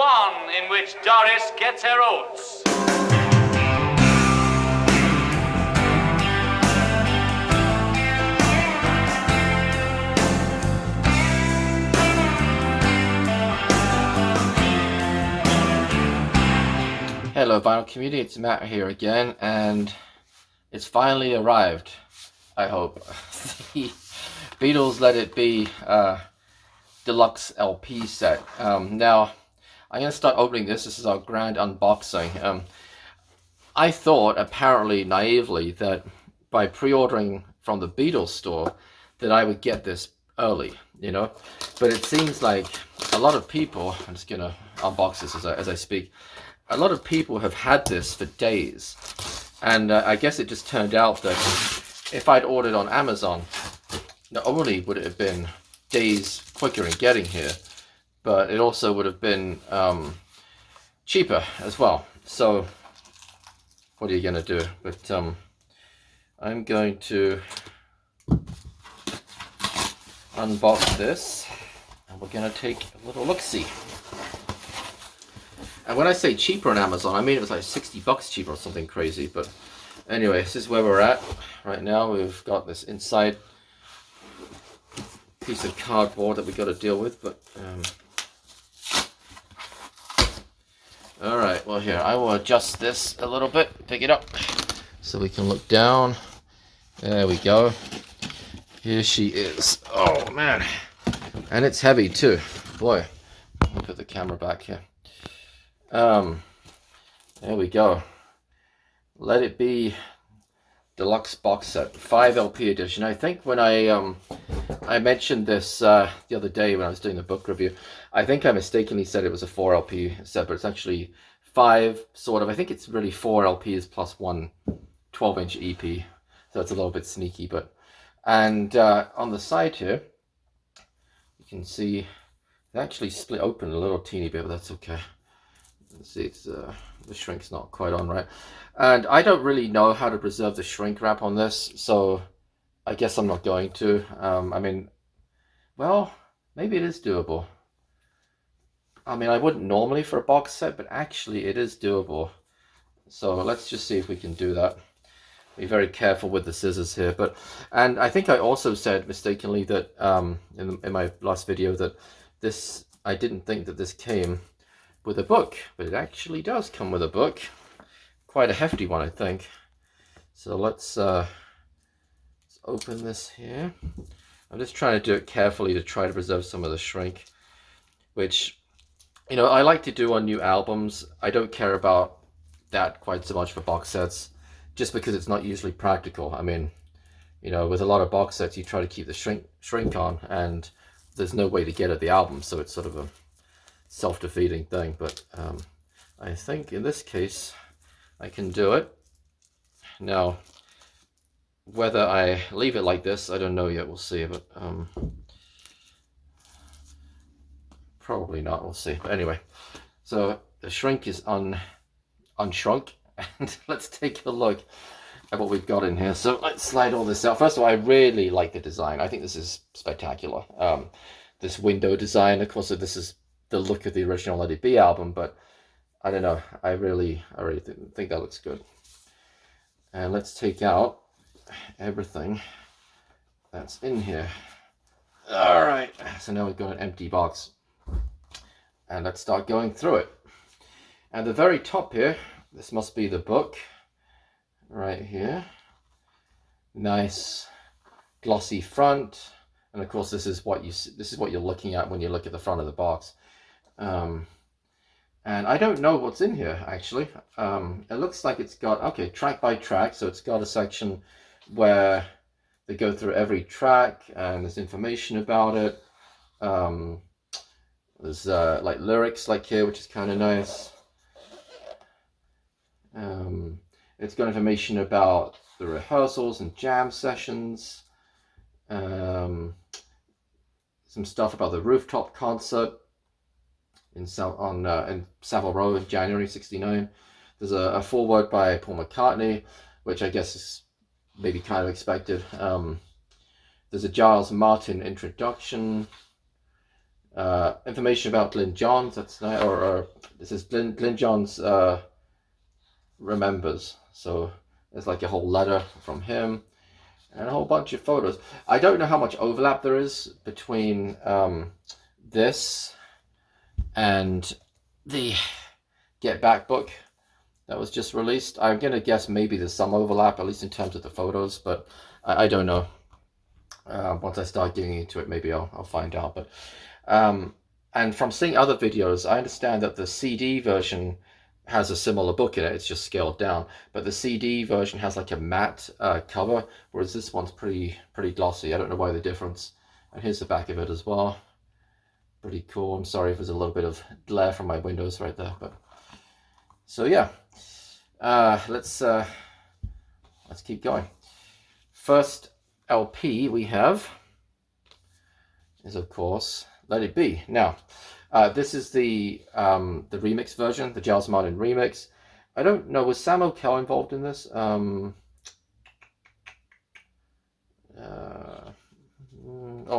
one in which Doris gets her oats. Hello vinyl community, it's Matt here again, and it's finally arrived, I hope. The Beatles Let It Be deluxe LP set. Now, I'm going to start opening this. This is our grand unboxing. I thought, apparently naively, that by pre-ordering from the Beatles store, that I would get this early, you know? But it seems like a lot of people, I'm just going to unbox this as I speak, a lot of people have had this for days, and I guess it just turned out that if I'd ordered on Amazon, not only would it have been days quicker in getting here, but it also would have been cheaper as well. So what are you gonna do? But I'm going to unbox this, and we're gonna take a little look-see. And when I say cheaper on Amazon, I mean it was like $60 cheaper or something crazy. But anyway, this is where we're at right now. We've got this inside piece of cardboard that we've got to deal with. But all right, well here, I will adjust this a little bit, pick it up, so we can look down. There we go. Here she is. Oh man, and it's heavy too. Boy, let me put the camera back here. There we go. Let It Be deluxe box set, 5 LP edition. I think when I mentioned this the other day when I was doing the book review, I think I mistakenly said it was a 4 LP set, but it's actually 5 sort of. I think it's really 4 LPs plus one 12-inch EP, so it's a little bit sneaky. But and on the side here, you can see it actually split open a little teeny bit, but that's okay. Let's see, it's the shrink's not quite on right, and I don't really know how to preserve the shrink wrap on this, so I guess I'm not going to. I mean, well, maybe it is doable. I mean, I wouldn't normally for a box set, but actually it is doable. So let's just see if we can do that. Be very careful with the scissors here. And I think I also said mistakenly that in my last video that this, I didn't think that this came with a book, but it actually does come with a book, quite a hefty one, I think. So let's open this here. I'm just trying to do it carefully to try to preserve some of the shrink, which, you know, I like to do on new albums. I don't care about that quite so much for box sets, just because it's not usually practical. I mean, you know, with a lot of box sets, you try to keep the shrink on, and there's no way to get at the album, so it's sort of a self-defeating thing. But I think in this case I can do it. Now whether I leave it like this, I don't know yet, we'll see. But probably not, we'll see. But anyway, so the shrink is unshrunk, and let's take a look at what we've got in here. So let's slide all this out. First of all, I really like the design. I think this is spectacular. This window design, of course, this is the look of the original Let It Be album, but I don't know, I really think that looks good. And let's take out everything that's in here. All right, so now we've got an empty box, and let's start going through it. At the very top here, this must be the book right here. Nice glossy front, and of course this is what you're looking at when you look at the front of the box. And I don't know what's in here actually. It looks like it's got, okay, track by track, so it's got a section where they go through every track and there's information about it. There's like lyrics like here, which is kind of nice. It's got information about the rehearsals and jam sessions. Some stuff about the rooftop concert in Savile Row in January '69. There's a foreword by Paul McCartney, which I guess is maybe kind of expected. There's a Giles Martin introduction. Information about Glyn Johns. That's nice. Or this is Glyn Johns remembers. So there's like a whole letter from him and a whole bunch of photos. I don't know how much overlap there is between this and the Get Back book that was just released. I'm gonna guess maybe there's some overlap, at least in terms of the photos, but I don't know. Once I start getting into it, maybe I'll find out. But and from seeing other videos, I understand that the CD version has a similar book in it. It's just scaled down, but the CD version has like a matte cover, whereas this one's pretty glossy. I don't know why the difference. And here's the back of it as well. Pretty cool. I'm sorry if there's a little bit of glare from my windows right there, but so yeah. Let's keep going. First LP we have is, of course, Let It Be. Now, this is the remix version, the Giles Martin remix. I don't know, was Sam O'Kell involved in this? Oh,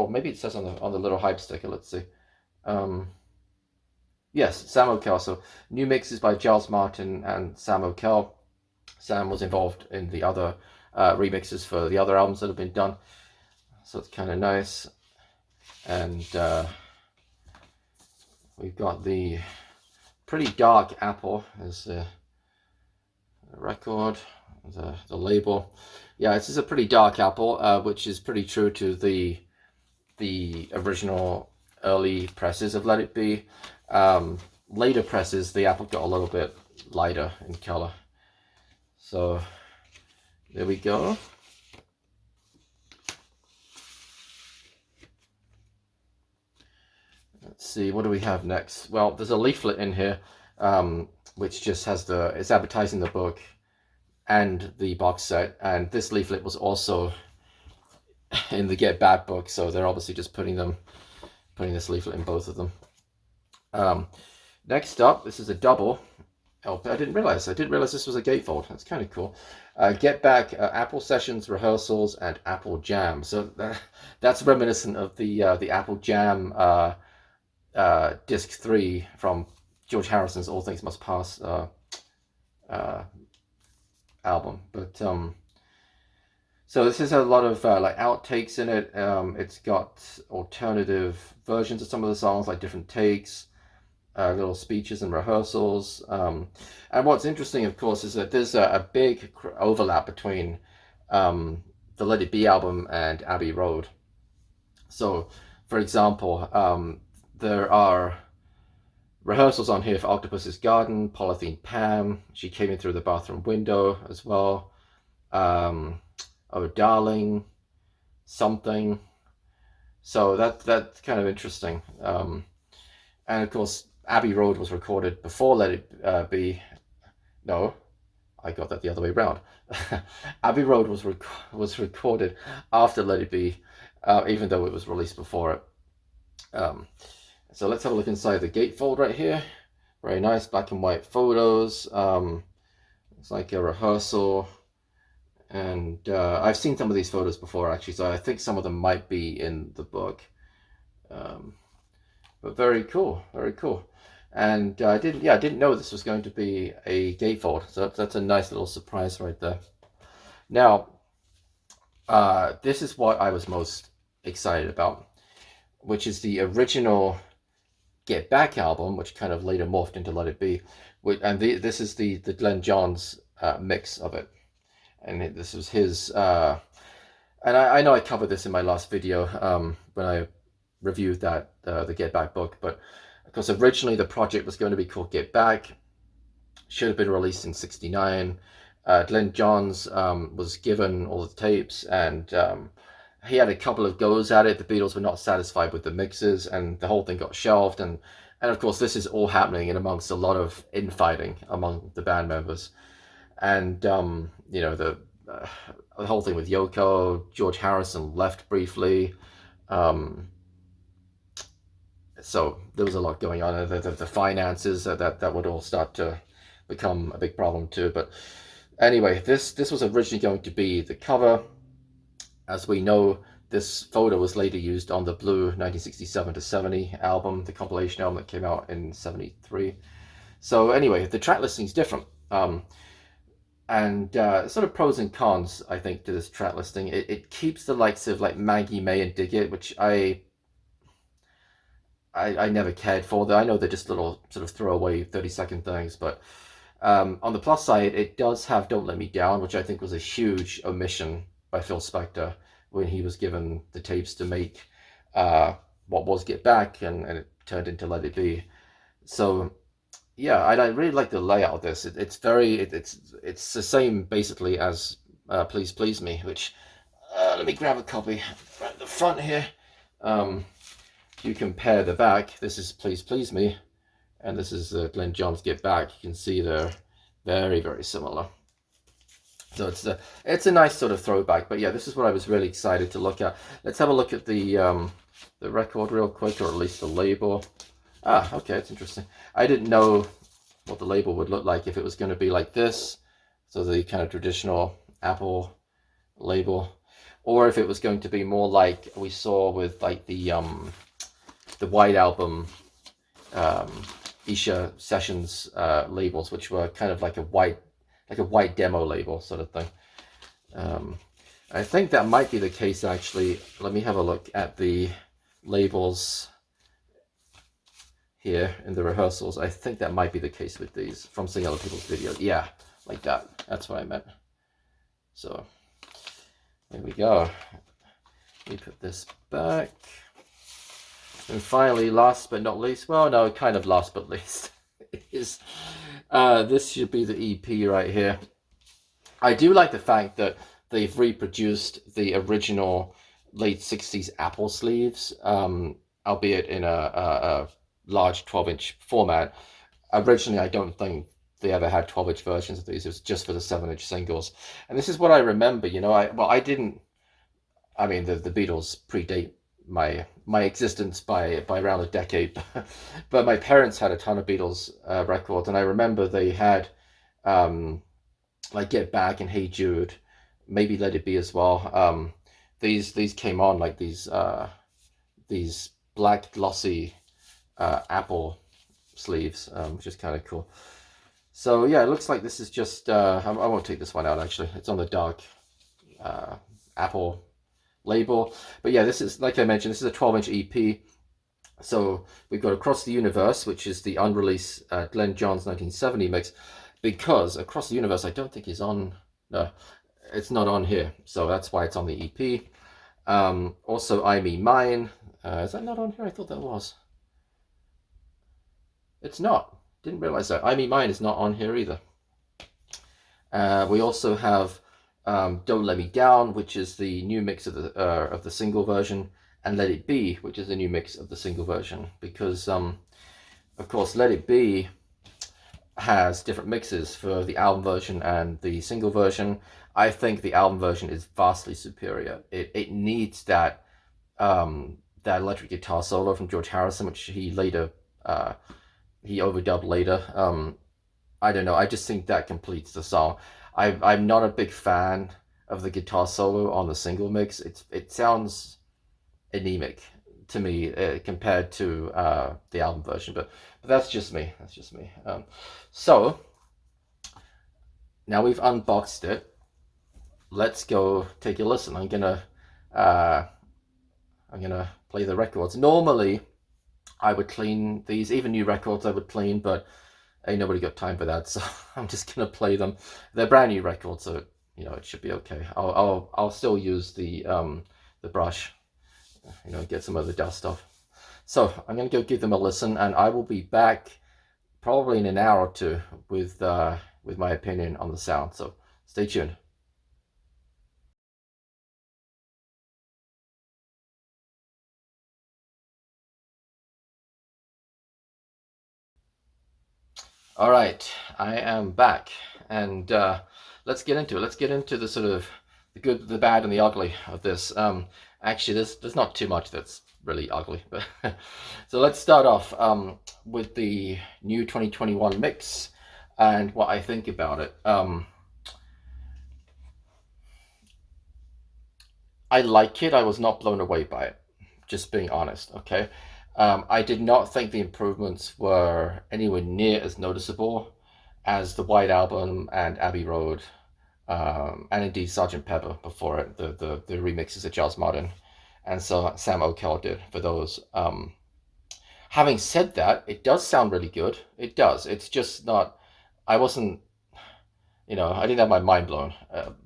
maybe it says on the little hype sticker. Let's see. Yes, Sam O'Kell. So new mixes by Giles Martin and Sam O'Kell. Sam was involved in the other remixes for the other albums that have been done. So it's kind of nice. And we've got the pretty dark apple as the record, the label. Yeah, this is a pretty dark apple, which is pretty true to the original early presses of Let It Be. Later presses, the apple got a little bit lighter in color. So there we go. Let's see, what do we have next? Well, there's a leaflet in here, which just has it's advertising the book and the box set. And this leaflet was also in the Get Back book, so they're obviously just putting this leaflet in both of them. Next up, this is a double LP. I didn't realize this was a gatefold. That's kind of cool. Get Back, Apple Sessions, Rehearsals, and Apple Jam. So that's reminiscent of the Apple Jam disc 3 from George Harrison's All Things Must Pass album. But so this has a lot of like outtakes in it. It's got alternative versions of some of the songs, like different takes, little speeches and rehearsals. And what's interesting, of course, is that there's a big overlap between the Let It Be album and Abbey Road. So, for example, there are rehearsals on here for Octopus's Garden, Polythene Pam, She Came In Through the Bathroom Window as well. Oh Darling, Something. So that's kind of interesting. And of course, Abbey Road was recorded before Let It Be. No, I got that the other way around. Abbey Road was recorded after Let It Be, even though it was released before it. So let's have a look inside the gatefold right here. Very nice black and white photos. It's like a rehearsal. And I've seen some of these photos before, actually, so I think some of them might be in the book. But very cool, very cool. And I didn't know this was going to be a gatefold, so that's a nice little surprise right there. Now, this is what I was most excited about, which is the original Get Back album, which kind of later morphed into Let It Be. And this is the Glyn Johns mix of it. And this was his, and I know I covered this in my last video when I reviewed that the Get Back book, but of course originally the project was going to be called Get Back. Should have been released in '69. Glyn Johns was given all the tapes, and he had a couple of goes at it. The Beatles were not satisfied with the mixes, and the whole thing got shelved. And of course this is all happening in amongst a lot of infighting among the band members. And you know, the whole thing with Yoko, George Harrison left briefly, so there was a lot going on. The finances that would all start to become a big problem too. But anyway, this was originally going to be the cover. As we know, this photo was later used on the Blue 1967-70 album, the compilation album that came out in 73. So anyway, the track listing is different. And sort of pros and cons, I think, to this track listing. It keeps the likes of like Maggie May and Dig It, which I never cared for. I know they're just little sort of throwaway 30-second things, but on the plus side, it does have Don't Let Me Down, which I think was a huge omission by Phil Spector when he was given the tapes to make what was Get Back, and it turned into Let It Be. So yeah, I really like the layout of this. It's the same basically as Please Please Me, which let me grab a copy right at the front here. If you compare the back, this is Please Please Me, and this is Glyn Johns Get Back. You can see they're very, very similar. So it's a nice sort of throwback. But yeah, this is what I was really excited to look at. Let's have a look at the record real quick, or at least the label. Ah, okay, it's interesting. I didn't know what the label would look like, if it was going to be like this, so the kind of traditional Apple label, or if it was going to be more like we saw with like the White Album Isha Sessions labels, which were kind of like a white demo label sort of thing. I think that might be the case actually. Let me have a look at the labels here in the rehearsals. I think that might be the case with these from seeing other people's videos. Yeah, like that. That's what I meant. So there we go. Let me put this back. And finally, last but not least, well, no, kind of last but least, is this should be the EP right here. I do like the fact that they've reproduced the original late 60s Apple sleeves, albeit in a large 12-inch format. Originally, I don't think they ever had 12-inch versions of these. It was just for the 7-inch singles. And this is what I remember, you know. The Beatles predate my existence by around a decade, but my parents had a ton of Beatles records, and I remember they had like Get Back and Hey Jude, maybe Let It Be as well. These came on like these black glossy Apple sleeves, which is kind of cool. So yeah, it looks like this is just I won't take this one out actually. It's on the dark Apple label. But yeah, this is, like I mentioned, this is a 12-inch EP. So we've got Across the Universe, which is the unreleased Glyn Johns 1970 mix, because Across the Universe I don't think is on. No, it's not on here, so that's why it's on the EP. Also I Me Mine, is that not on here? I thought that was. It's not. Didn't realize that. I Me Mine is not on here either. We also have Don't Let Me Down, which is the new mix of the single version, and Let It Be, which is the new mix of the single version, because of course Let It Be has different mixes for the album version and the single version. I think the album version is vastly superior. It needs that electric guitar solo from George Harrison, which he later he overdubbed later. I don't know, I just think that completes the song. I'm not a big fan of the guitar solo on the single mix. It sounds anemic to me compared to the album version, but that's just me. So now we've unboxed it. Let's go take a listen. I'm gonna play the records. Normally I would clean these, even new records I would clean, but ain't nobody got time for that, so I'm just gonna play them. They're brand new records, so you know it should be okay. I'll still use the brush, you know, get some of the dust off. So I'm gonna go give them a listen, and I will be back probably in an hour or two with my opinion on the sound. So stay tuned. All right, I am back, and let's get into it. Let's get into the sort of the good, the bad, and the ugly of this. Actually, there's not too much that's really ugly, but so let's start off with the new 2021 mix and what I think about it. I like it. I was not blown away by it, just being honest. Okay. I did not think the improvements were anywhere near as noticeable as the White Album and Abbey Road, and indeed Sergeant Pepper before it, the remixes that Giles Martin and so Sam Okell did for those. Having said that, it does sound really good. It does. It's just not. I wasn't. I didn't have my mind blown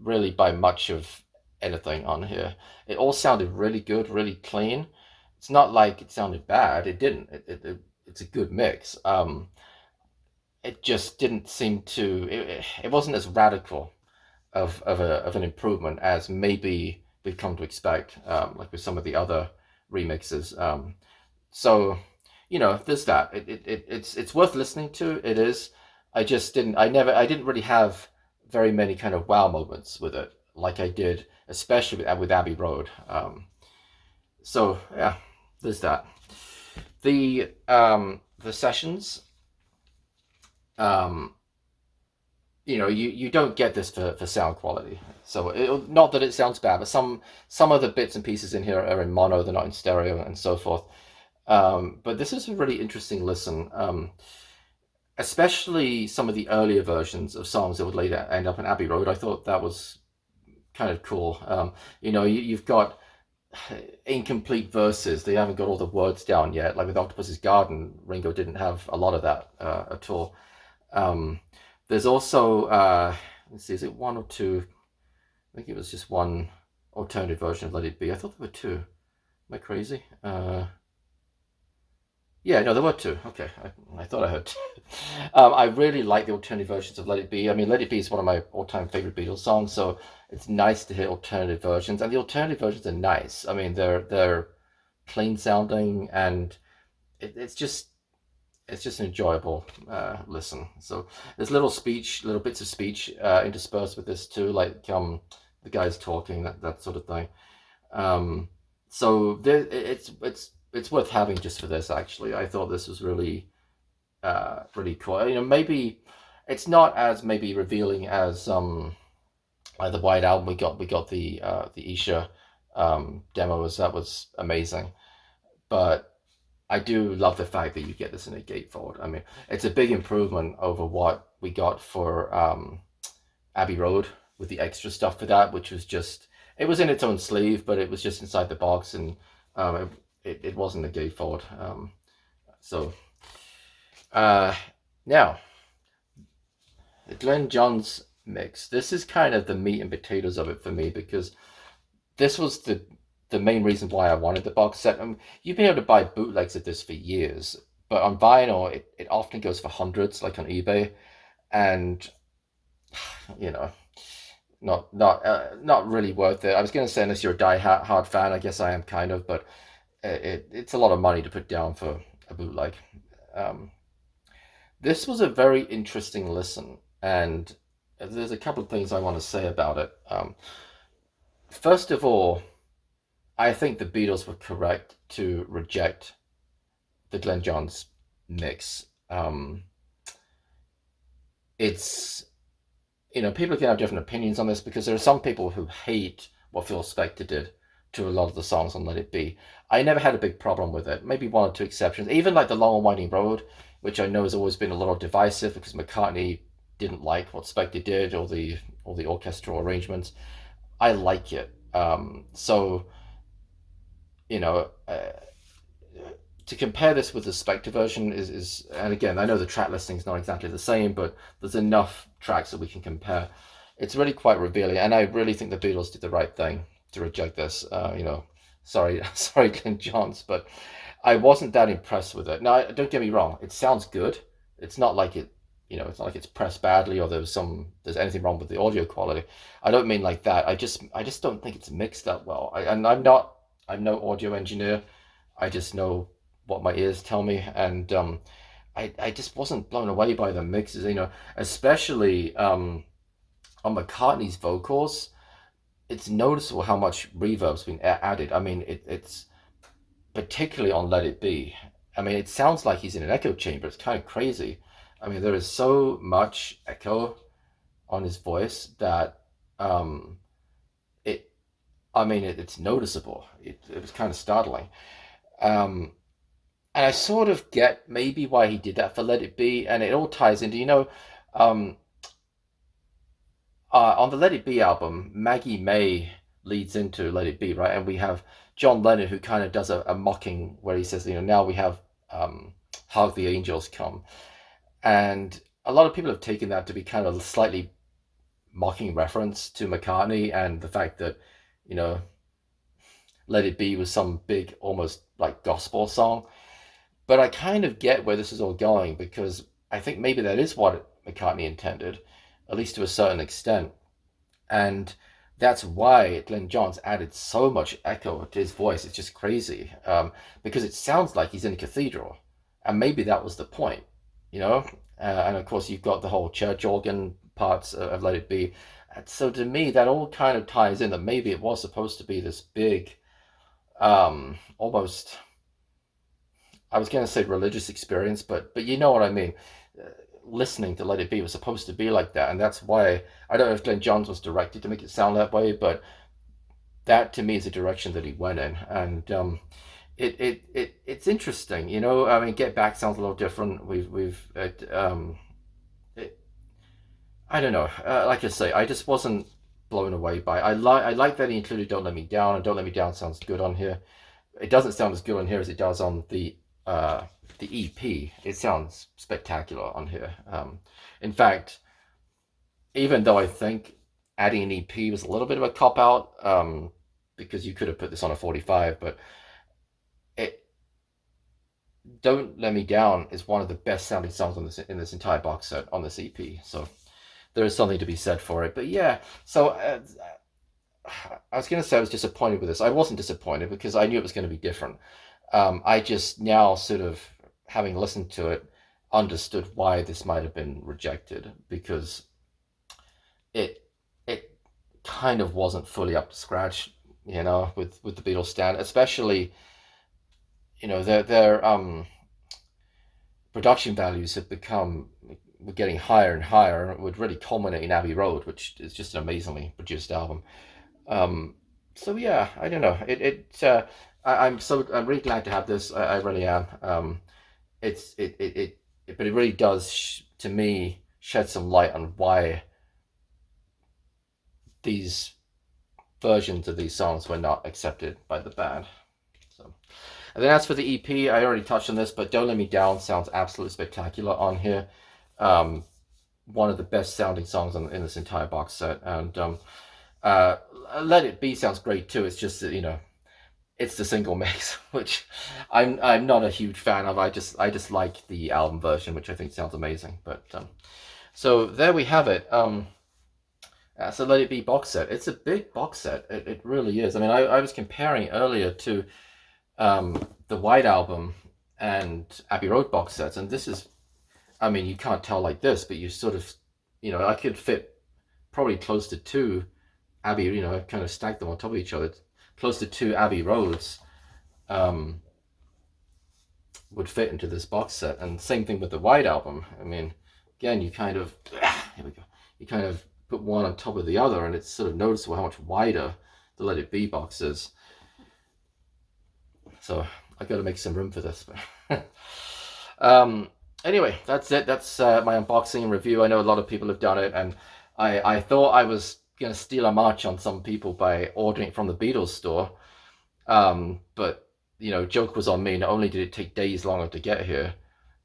really by much of anything on here. It all sounded really good, really clean. It's not like it sounded bad. It didn't. It's a good mix. It just didn't seem to. It wasn't as radical of an improvement as maybe we've come to expect, like with some of the other remixes. So, there's that. It's worth listening to. It is. I just didn't. I didn't really have very many kind of wow moments with it, like I did, especially with Abbey Road. So yeah, there's that. The sessions. Um, you don't get this for sound quality. So not that it sounds bad, but some of the bits and pieces in here are in mono, they're not in stereo, and so forth. But this is a really interesting listen, especially some of the earlier versions of songs that would later end up in Abbey Road. I thought that was kind of cool. You've got incomplete verses. They haven't got all the words down yet. Like with Octopus's Garden, Ringo didn't have a lot of that at all. There's also, let's see, is it one or two? I think it was just one alternative version of Let It Be. I thought there were two. Am I crazy? Yeah, no, there were two. Okay, I thought I heard two. I really like the alternative versions of Let It Be. I mean, Let It Be is one of my all-time favorite Beatles songs, so it's nice to hear alternative versions. And the alternative versions are nice. I mean, they're clean sounding, and it's just an enjoyable listen. So there's little bits of speech interspersed with this too, like the guys talking, that sort of thing. So it's worth having just for this. Actually, I thought this was really really cool. Maybe it's not as maybe revealing as like the White Album. We got the Isha demos. That was amazing, but I do love the fact that you get this in a gatefold. I mean, it's a big improvement over what we got for Abbey Road with the extra stuff for that, which was just, it was in its own sleeve, but it was just inside the box, and it wasn't a gatefold. So now, the Glyn Johns mix. This is kind of the meat and potatoes of it for me, because this was the main reason why I wanted the box set. You've been able to buy bootlegs of this for years, but on vinyl, it often goes for hundreds, like on eBay, and not really worth it. I was going to say, unless you're a die-hard fan, I guess I am kind of, but it's a lot of money to put down for a bootleg. This was a very interesting listen, and there's a couple of things I want to say about it. First of all, I think the Beatles were correct to reject the Glyn Johns mix. It's, people can have different opinions on this, because there are some people who hate what Phil Spector did to a lot of the songs on Let It Be. I never had a big problem with it. Maybe one or two exceptions. Even like The Long and Winding Road, which I know has always been a little divisive because McCartney didn't like what Spector did, or the orchestral arrangements. I like it. So, to compare this with the Spector version is, and again, I know the track listing is not exactly the same, but there's enough tracks that we can compare. It's really quite revealing, and I really think the Beatles did the right thing to reject this. Sorry, Glyn Johns, but I wasn't that impressed with it. Now, don't get me wrong; it sounds good. It's not like it's not like it's pressed badly, or there's anything wrong with the audio quality. I don't mean like that. I just don't think it's mixed that well. I'm no audio engineer. I just know what my ears tell me, and I just wasn't blown away by the mixes. Especially on McCartney's vocals. It's noticeable how much reverb's been added. I mean, it's particularly on Let It Be. I mean, it sounds like he's in an echo chamber. It's kind of crazy. I mean, there is so much echo on his voice that it I mean, it's noticeable. It was kind of startling. Um, and I sort of get maybe why he did that for Let It Be, and it all ties into, um, on the Let It Be album, Maggie May leads into Let It Be, right? And we have John Lennon who kind of does a mocking where he says, now we have Hark the Angels Come. And a lot of people have taken that to be kind of a slightly mocking reference to McCartney and the fact that, you know, Let It Be was some big, almost like gospel song. But I kind of get where this is all going because I think maybe that is what McCartney intended, at least to a certain extent. And that's why Glyn Johns added so much echo to his voice. It's just crazy because it sounds like he's in a cathedral. And maybe that was the point, you know? And of course, you've got the whole church organ parts of Let It Be. And so to me, that all kind of ties in that maybe it was supposed to be this big, almost, I was going to say religious experience, but you know what I mean. Listening to Let It Be was supposed to be like that, and that's why I don't know if Glyn Johns was directed to make it sound that way, but that to me is a direction that he went in, and it's interesting, you know. I mean, Get Back sounds a little different. I don't know. Like I say, I just wasn't blown away by it. I like that he included Don't Let Me Down, and Don't Let Me Down sounds good on here. It doesn't sound as good on here as it does on the EP. It sounds spectacular on here. In fact, even though I think adding an EP was a little bit of a cop out, because you could have put this on a 45, but it Don't Let Me Down is one of the best sounding songs on in this entire box set on this EP. So there is something to be said for it. But yeah, so I was going to say I was disappointed with this. I wasn't disappointed because I knew it was going to be different. I just now sort of, having listened to it, understood why this might have been rejected, because it kind of wasn't fully up to scratch, you know, with the Beatles stand, especially, you know, their production values have were getting higher and higher, and it would really culminate in Abbey Road, which is just an amazingly produced album. So yeah, I don't know. I'm really glad to have this. I really am. But it really does to me shed some light on why these versions of these songs were not accepted by the band. So, and then as for the EP, I already touched on this, but Don't Let Me Down sounds absolutely spectacular on here. One of the best sounding songs in this entire box set, and Let It Be sounds great too. It's just that, you know, it's the single mix, which I'm not a huge fan of. I just like the album version, which I think sounds amazing. But so there we have it. So Let It Be box set. It's a big box set. It really is. I mean, I was comparing earlier to the White Album and Abbey Road box sets, and this is, I mean, you can't tell like this, but you sort of, you know, I could fit probably close to two Abbey, you know, I kind of stacked them on top of each other. Close to two Abbey Roads would fit into this box set, and same thing with the White Album. I mean, again, you kind of, here we go, you kind of put one on top of the other, and it's sort of noticeable how much wider the Let It Be box is. So I got to make some room for this. Anyway, that's it. That's my unboxing and review. I know a lot of people have done it, and I thought I was going to steal a march on some people by ordering it from the Beatles store. But, you know, joke was on me. Not only did it take days longer to get here,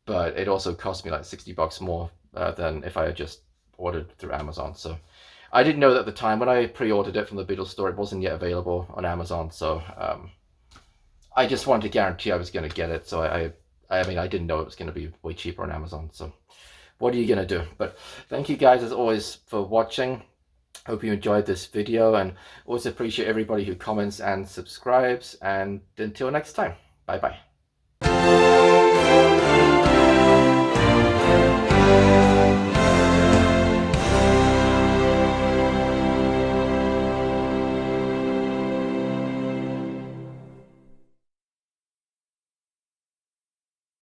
but it also cost me like $60 more than if I had just ordered through Amazon. So I didn't know that at the time. When I pre-ordered it from the Beatles store, it wasn't yet available on Amazon. So I just wanted to guarantee I was going to get it. So I mean, I didn't know it was going to be way cheaper on Amazon. So what are you going to do? But thank you guys, as always, for watching. Hope you enjoyed this video, and also appreciate everybody who comments and subscribes. And until next time, bye bye.